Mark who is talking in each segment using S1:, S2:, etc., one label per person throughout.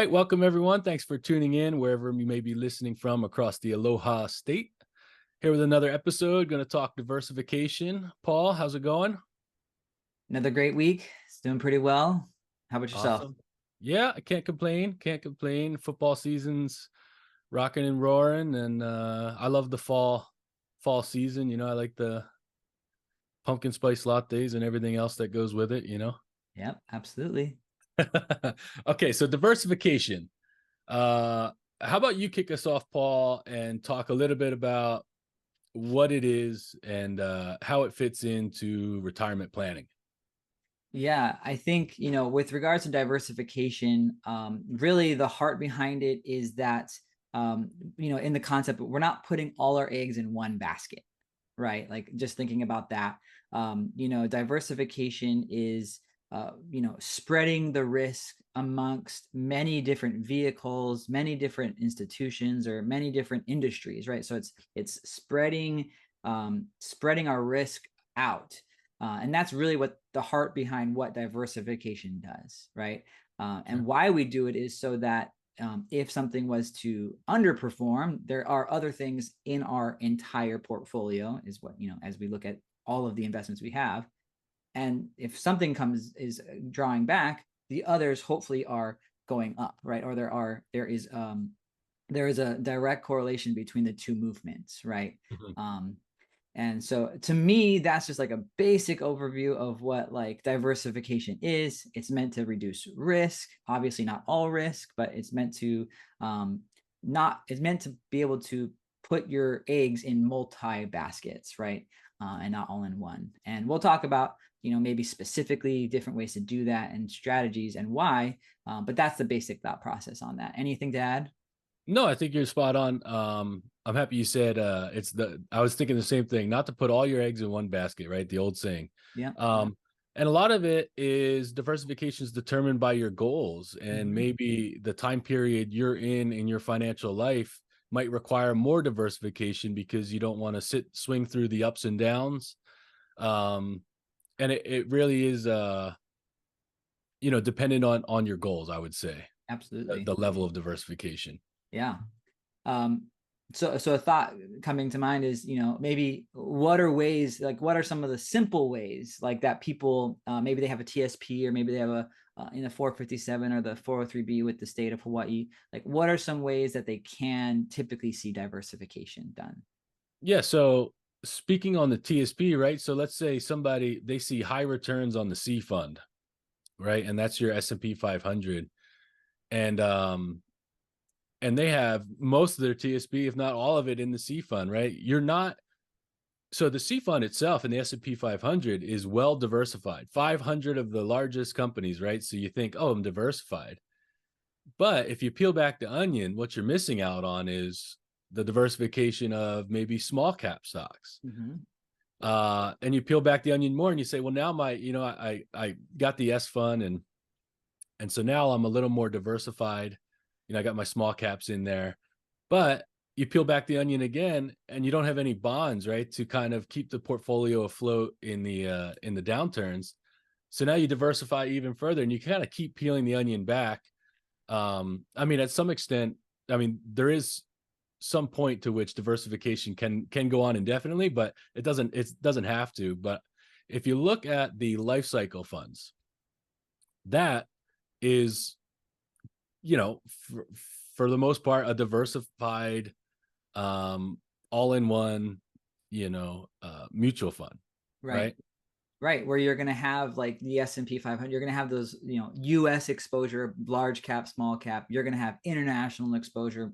S1: right, welcome everyone. Thanks for tuning in wherever you may be listening from across the Aloha State. Here with another episode, going to talk diversification. Paul, how's it going?
S2: Another great week. It's doing pretty well. How about yourself?
S1: Awesome. Yeah, I can't complain. Can't complain. Football season's rocking and roaring, and I love the fall season. I like the pumpkin spice lattes and everything else that goes with it.
S2: Yep, absolutely.
S1: Okay, so diversification. How about you kick us off, Paul, and talk a little bit about what it is and how it fits into retirement planning?
S2: Yeah, I think, with regards to diversification, really the heart behind it is that, in the concept, we're not putting all our eggs in one basket, right? Like just thinking about that, diversification is, spreading the risk amongst many different vehicles, many different institutions, or many different industries, right? So it's spreading our risk out. And that's really what the heart behind what diversification does, right? And why we do it is so that if something was to underperform, there are other things in our entire portfolio, is what, as we look at all of the investments we have. And if something is drawing back, the others hopefully are going up, right? Or there is a direct correlation between the two movements, right?
S1: Mhm.
S2: And so to me, that's just like a basic overview of what like diversification is. It's meant to reduce risk, obviously not all risk, but it's meant to it's meant to be able to put your eggs in multi baskets, right? And not all in one. And we'll talk about, maybe specifically different ways to do that and strategies and why. But that's the basic thought process on that. Anything to add?
S1: No, I think you're spot on. I'm happy you said I was thinking the same thing, not to put all your eggs in one basket, right? The old saying.
S2: Yeah.
S1: And a lot of it is diversification is determined by your goals, and
S2: Mhm.
S1: maybe the time period you're in your financial life might require more diversification because you don't want to swing through the ups and downs. Um, and it really is dependent on your goals, I would say,
S2: Absolutely.
S1: the level of diversification.
S2: Yeah. Um, so a thought coming to mind is, maybe what are some of the simple ways like that people, maybe they have a TSP, or maybe they have a, in a 457 or the 403B with the state of Hawaii, like what are some ways that they can typically see diversification done?
S1: Yeah, so speaking on the TSP, right? So let's say they see high returns on the C fund, right? And that's your S&P 500. And and they have most of their TSP, if not all of it, in the C fund, right? You're not So the C fund itself in the S&P 500 is well diversified. 500 of the largest companies, right? So you think, "Oh, I'm diversified." But if you peel back the onion, what you're missing out on is the diversification of maybe small cap stocks.
S2: Hmm.
S1: And you peel back the onion more and you say, well, now I got the S fund, and so now I'm a little more diversified. I got my small caps in there. But you peel back the onion again and you don't have any bonds, right? To kind of keep the portfolio afloat in the downturns. So now you diversify even further and you kind of keep peeling the onion back. I mean, at some extent, there is some point to which diversification can go on indefinitely, but it doesn't have to. But if you look at the life cycle funds, that is, for the most part, a diversified, um, all-in-one, mutual fund,
S2: Right.
S1: right?
S2: Right, where you're going to have like the S&P 500, you're going to have those, US exposure, large cap, small cap, you're going to have international exposure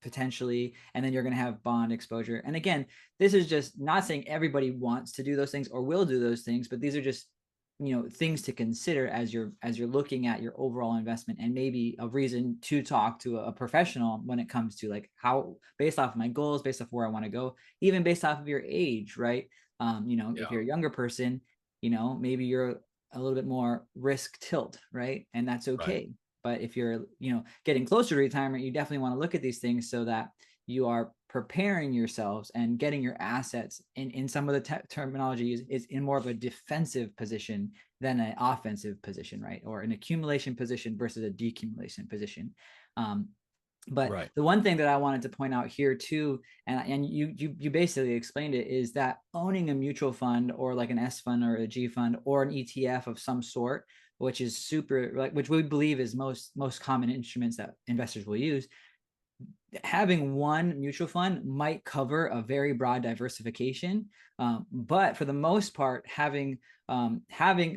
S2: potentially, and then you're going to have bond exposure. And again, this is just not saying everybody wants to do those things or will do those things, but these are just, things to consider as you're looking at your overall investment, and maybe a reason to talk to a professional when it comes to like how, based off of my goals, based off where I want to go, even based off of your age, right? If
S1: Yeah,
S2: you're a younger person, maybe you're a little bit more risk tilt, right? And that's
S1: right.
S2: okay. But if you're, getting closer to retirement, you definitely want to look at these things so that you are preparing yourselves and getting your assets in some of the terminology is in more of a defensive position than an offensive position, right? Or an accumulation position versus a decumulation position. But
S1: Right.
S2: the one thing that I wanted to point out here too, and you basically explained it, is that owning a mutual fund or like an S fund or a G fund or an ETF of some sort, which is super, like, which we believe is most common instruments that investors will use. Having one mutual fund might cover a very broad diversification, but for the most part, having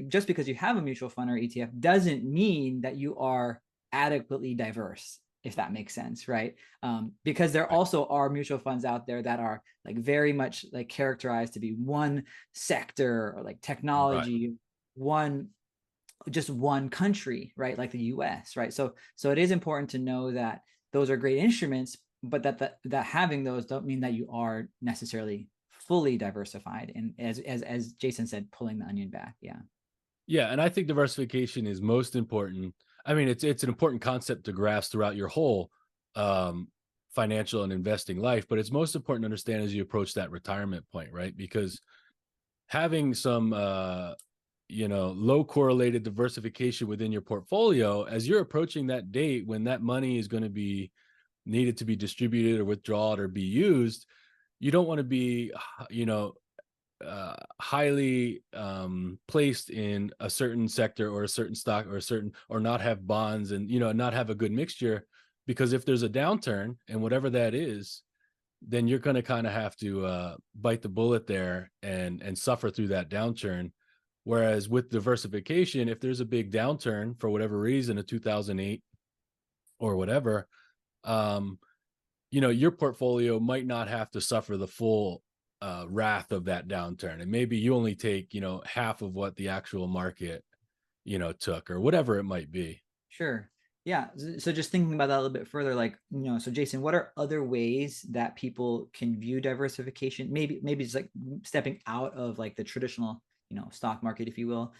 S2: just because you have a mutual fund or ETF doesn't mean that you are adequately diverse, if that makes sense, right? Because there also are mutual funds out there that are like very much like characterized to be one sector or like
S1: Right.
S2: technology, just one country, right? Like the US, right? So it is important to know that those are great instruments, but that having those don't mean that you are necessarily fully diversified. And as Jason said, pulling the onion back. Yeah.
S1: Yeah, and I think diversification is most important. I mean, it's an important concept to grasp throughout your whole um, financial and investing life, but it's most important to understand as you approach that retirement point, right? Because having some low correlated diversification within your portfolio as you're approaching that date when that money is going to be needed to be distributed or withdrawn or be used, you don't want to be you know highly placed in a certain sector or a certain stock or a certain, or not have bonds and not have a good mixture, because if there's a downturn and whatever that is, then you're going to kind of have to bite the bullet there and suffer through that downturn. Whereas with diversification, if there's a big downturn for whatever reason, a 2008 or whatever, um, your portfolio might not have to suffer the full wrath of that downturn. And maybe you only take, half of what the actual market, took, or whatever it might be.
S2: Sure. Yeah. So just thinking about that a little bit further, like, so Jason, what are other ways that people can view diversification? Maybe it's like stepping out of like the traditional, stock market, if you will.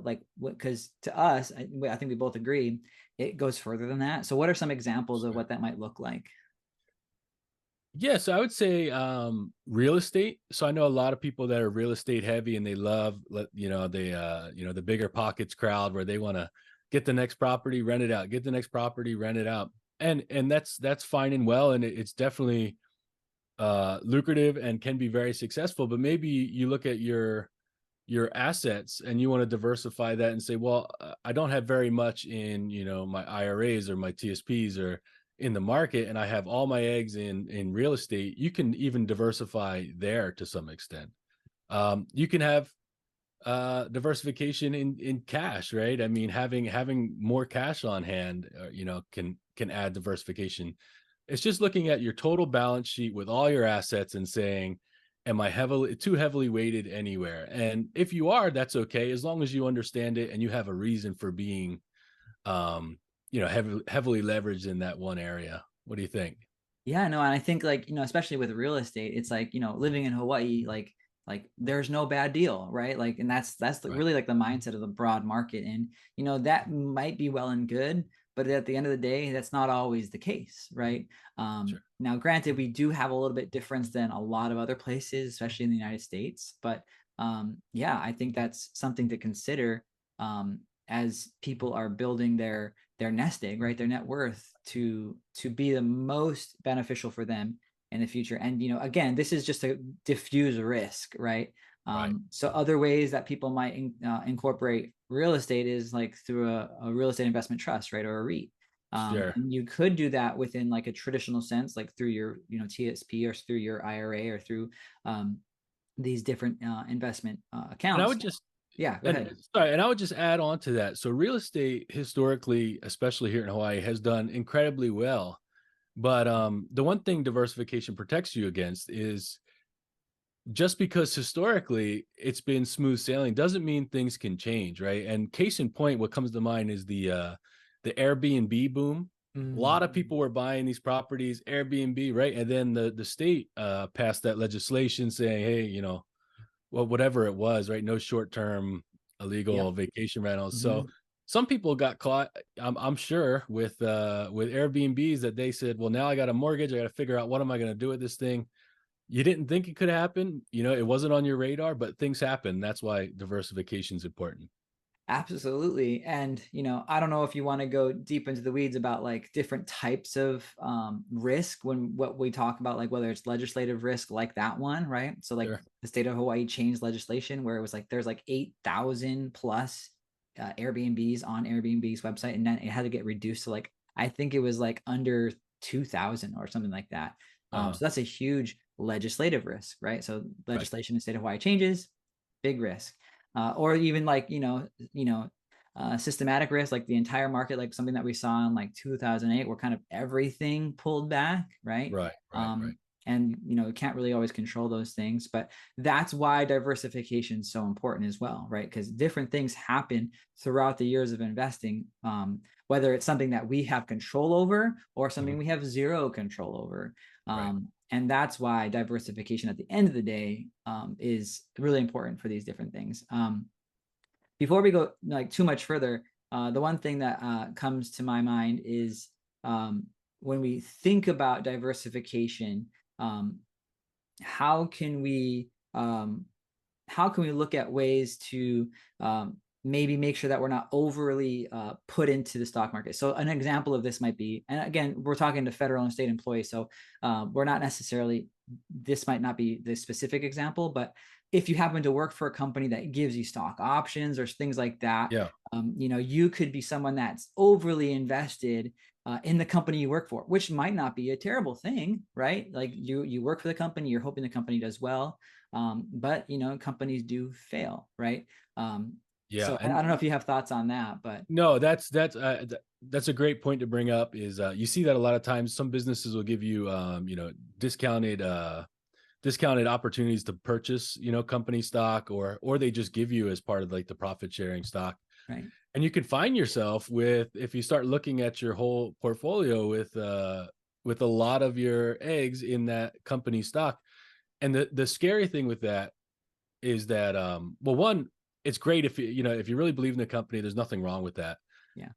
S2: Like what, because to us, I think we both agree it goes further than that. So what are some examples of what that might look like?
S1: Yeah, so I would say real estate. So I know a lot of people that are real estate heavy and they love, the bigger pockets crowd where they want to get the next property, rent it out, get the next property, rent it out. And that's fine and well, and it's definitely lucrative and can be very successful. But maybe you look at your assets and you want to diversify that and say, well, I don't have very much in, my IRAs or my TSPs or in the market, and I have all my eggs in real estate. You can even diversify there to some extent. You can have diversification in cash, right? I mean, having more cash on hand, can add diversification. It's just looking at your total balance sheet with all your assets and saying, am I too heavily weighted anywhere? And if you are, that's okay, as long as you understand it and you have a reason for being heavily leveraged in that one area. What do you think?
S2: Yeah, no, and I think like, especially with real estate, it's like, living in Hawaii, like there's no bad deal, right? Like, and that's
S1: Right.
S2: really like the mindset of the broad market. And, that might be well and good, but at the end of the day, that's not always the case, right?
S1: Sure.
S2: Now, granted, we do have a little bit difference than a lot of other places, especially in the United States. But yeah, I think that's something to consider as people are building their nest egg, right? Their net worth to be the most beneficial for them in the future. And again, this is just to diffuse risk, right?
S1: Right.
S2: So other ways that people might incorporate real estate is like through a real estate investment trust, right, or a REIT.
S1: Sure.
S2: And you could do that within like a traditional sense, like through your TSP or through your IRA or through these different investment
S1: And I
S2: accounts.
S1: would just
S2: Yeah, go
S1: and
S2: ahead.
S1: sorry, and I would just add on to that. So real estate historically, especially here in Hawaii, has done incredibly well. But the one thing diversification protects you against is, just because historically it's been smooth sailing doesn't mean things can change, right? And case in point, what comes to mind is the Airbnb boom. A lot of people were buying these properties, Airbnb, right? And then the state passed that legislation saying, hey, well, whatever it was, right? No short term illegal
S2: Yep.
S1: vacation rentals.
S2: Mm-hmm.
S1: some people got caught, I'm sure, with Airbnbs that they said, well, now I got a mortgage, I got to figure out what am I going to do with this thing. You didn't think it could happen, it wasn't on your radar, but things happen. That's why diversification is important.
S2: Absolutely. And, I don't know if you want to go deep into the weeds about like different types of risk when what we talk about, like whether it's legislative risk like that one, right? So like
S1: Sure.
S2: the state of Hawaii changed legislation where it was like there's like 8,000 plus Airbnbs on Airbnb's website. And then it had to get reduced to like, I think it was like under 2,000 or something like that.
S1: Uh-huh.
S2: So that's a huge legislative risk, right? So
S1: Right.
S2: legislation in the state of Hawaii changes, big risk. Or even like systematic risk, like the entire market, like something that we saw in like 2008, where kind of everything pulled back, right?
S1: Right. Right. Right.
S2: And you can't really always control those things, but that's why diversification is so important as well, right? Because different things happen throughout the years of investing, whether it's something that we have control over or something
S1: Mhm.
S2: we have zero control over.
S1: Right.
S2: And that's why diversification at the end of the day is really important for these different things. Before we go like too much further, the one thing that comes to my mind is when we think about diversification, um, how can we look at ways to maybe make sure that we're not overly put into the stock market? So an example of this might be, and again, we're talking to federal and state employees, so we're not necessarily, this might not be the specific example, but if you happen to work for a company that gives you stock options or things like that,
S1: Yeah.
S2: you could be someone that's overly invested in the company you work for, which might not be a terrible thing, right? Like you work for the company, you're hoping the company does well, but companies do fail, right?
S1: Yeah.
S2: So I
S1: And
S2: don't know if you have thoughts on that, but
S1: no, that's a great point to bring up. Is you see that a lot of times some businesses will give you discounted discounted opportunities to purchase company stock, or they just give you as part of like the profit sharing stock.
S2: right,
S1: And you can find yourself with, if you start looking at your whole portfolio with a lot of your eggs in that company stock. And the scary thing with that is that well, one, it's great if if you really believe in the company, there's nothing wrong with that.
S2: yeah,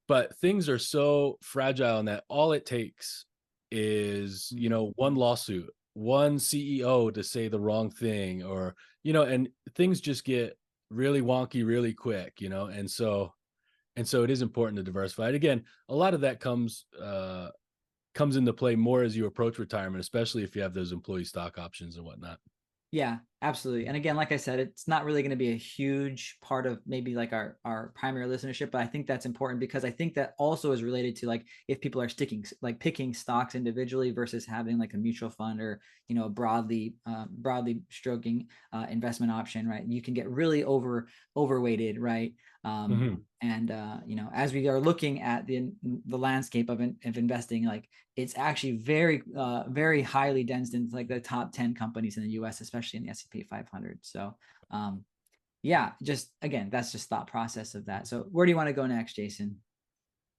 S1: But things are so fragile in that all it takes is, one lawsuit, one CEO to say the wrong thing, or and things just get really wonky really quick, and so it is important to diversify. And again, a lot of that comes into play more as you approach retirement, especially if you have those employee stock options and whatnot.
S2: yeah, absolutely. And again, like I said, it's not really going to be a huge part of maybe like our primary listenership, but I think that's important because I think that also is related to like if people are picking stocks individually versus having like a mutual fund or broadly stroking investment option, right? You can get really overweighted, right?
S1: Mhm.
S2: And as we are looking at the landscape of investing, like it's actually very highly dense into like the top 10 companies in the US, especially in the S&P 500. So yeah, just again, that's just thought process of that. So where do you want to go next, Jason?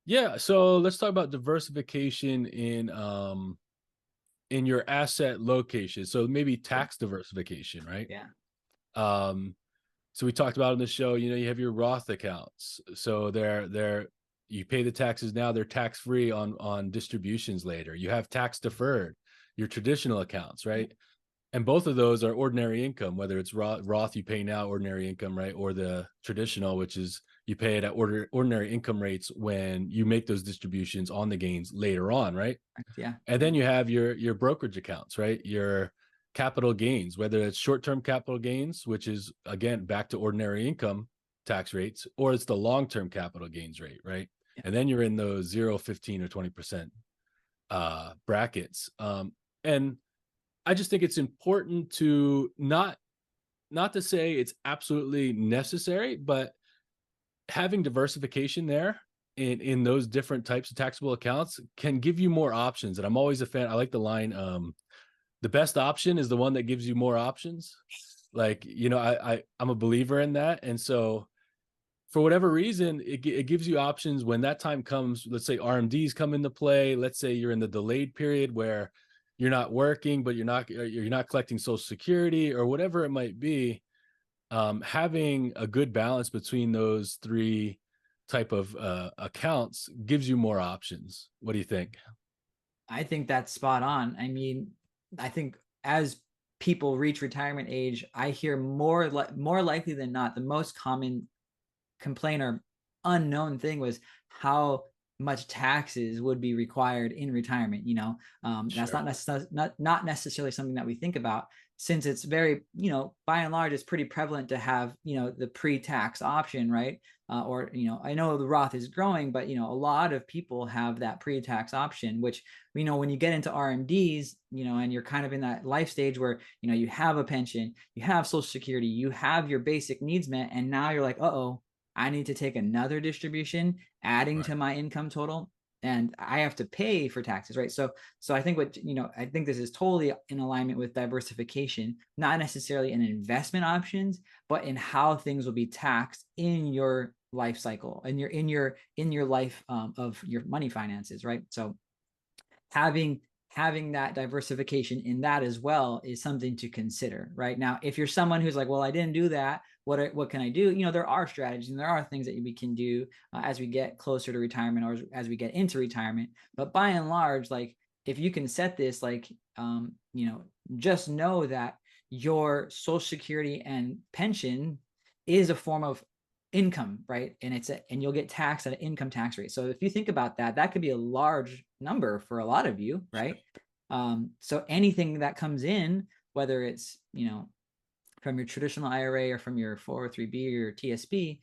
S1: Yeah, so let's talk about diversification in your asset location. So maybe
S2: Sure.
S1: tax diversification, right?
S2: Yeah.
S1: Um, so we talked about in the show, you have your Roth accounts. So they're you pay the taxes now, they're tax free on distributions later. You have tax deferred, your traditional accounts, right? And both of those are ordinary income, whether it's Roth, you pay now ordinary income, right? Or the traditional, which is you pay it at ordinary income rates when you make those distributions on the gains later on, right?
S2: Yeah.
S1: And then you have your brokerage accounts, right? Your capital gains, whether it's short-term capital gains, which is again back to ordinary income tax rates, or it's the long-term capital gains rate, right?
S2: Yeah.
S1: And then you're in those 0, 15, or 20% brackets. And I just think it's important to not to say it's absolutely necessary, but having diversification there in those different types of taxable accounts can give you more options. And I'm always a fan. I like the line, the best option is the one that gives you more options. Like, I'm a believer in that. And so for whatever reason, it gives you options when that time comes. Let's say RMDs come into play. Let's say you're in the delayed period where you're not working, but you're not collecting Social Security or whatever it might be. Having a good balance between those three type of accounts gives you more options. What do you think?
S2: I think that's spot on. I mean, I think as people reach retirement age, I hear more likely than not, the most common complaint or unknown thing was how much taxes would be required in retirement. That's not necessarily something that we think about, since it's very, by and large, it's pretty prevalent to have, the pre-tax option, right? Or, I know the Roth is growing, but, a lot of people have that pre-tax option, which, when you get into RMDs, and you're kind of in that life stage where, you have a pension, you have Social Security, you have your basic needs met, and now you're like, uh-oh, I need to take another distribution, adding to my income total, and I have to pay for taxes, right? So I think I think this is totally in alignment with diversification, not necessarily in investment options, but in how things will be taxed in your life cycle and in your life of your money finances, right? So having that diversification in that as well is something to consider. Right now, if you're someone who's like, well, I didn't do that, what can I do? There are strategies and there are things that we can do as we get closer to retirement or as we get into retirement. But by and large, like, if you can set this, like, just know that your Social Security and pension is a form of income, right? And you'll get taxed at an income tax rate. So if you think about that, that could be a large number for a lot of you, right? So anything that comes in, whether it's, from your traditional IRA or from your 403B or your TSP,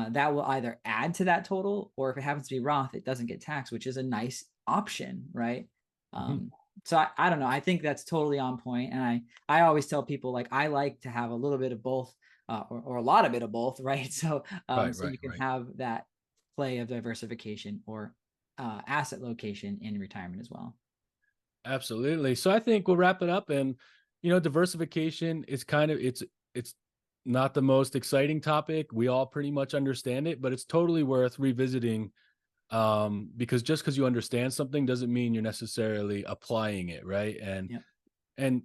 S2: that will either add to that total, or if it happens to be Roth, it doesn't get taxed, which is a nice option, right? So I don't know. I think that's totally on point. And I always tell people, like, I like to have a little bit of both, or a lot of bit of both, right? So you can have that play of diversification or asset location in retirement as well.
S1: Absolutely. So I think we'll wrap it up. And diversification is it's not the most exciting topic. We all pretty much understand it, but it's totally worth revisiting, because just because you understand something doesn't mean you're necessarily applying it, right? And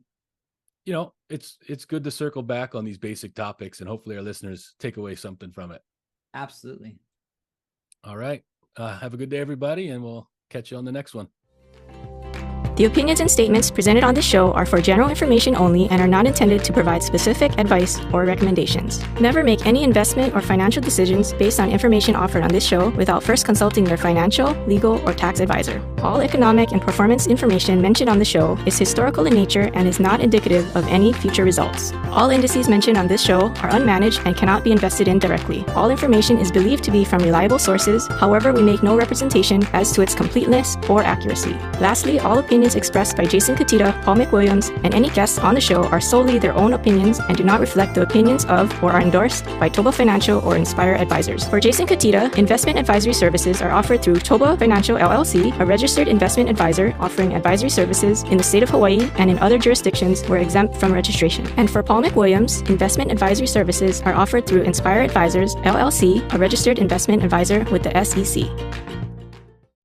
S1: it's good to circle back on these basic topics, and hopefully our listeners take away something from it.
S2: Absolutely.
S1: All right. Have a good day, everybody, and we'll catch you on the next one.
S3: The opinions and statements presented on this show are for general information only and are not intended to provide specific advice or recommendations. Never make any investment or financial decisions based on information offered on this show without first consulting your financial, legal, or tax advisor. All economic and performance information mentioned on the show is historical in nature and is not indicative of any future results. All indices mentioned on this show are unmanaged and cannot be invested in directly. All information is believed to be from reliable sources. However, we make no representation as to its completeness or accuracy. Lastly, all opinions expressed by Jason Cutitta, Paul McWilliams, and any guests on the show are solely their own opinions and do not reflect the opinions of or are endorsed by ToBA Financial or Inspire Advisors. For Jason Cutitta, investment advisory services are offered through ToBA Financial LLC, a registered investment advisor offering advisory services in the state of Hawaii and in other jurisdictions where exempt from registration. And for Paul McWilliams, investment advisory services are offered through Inspire Advisors LLC, a registered investment advisor with the SEC.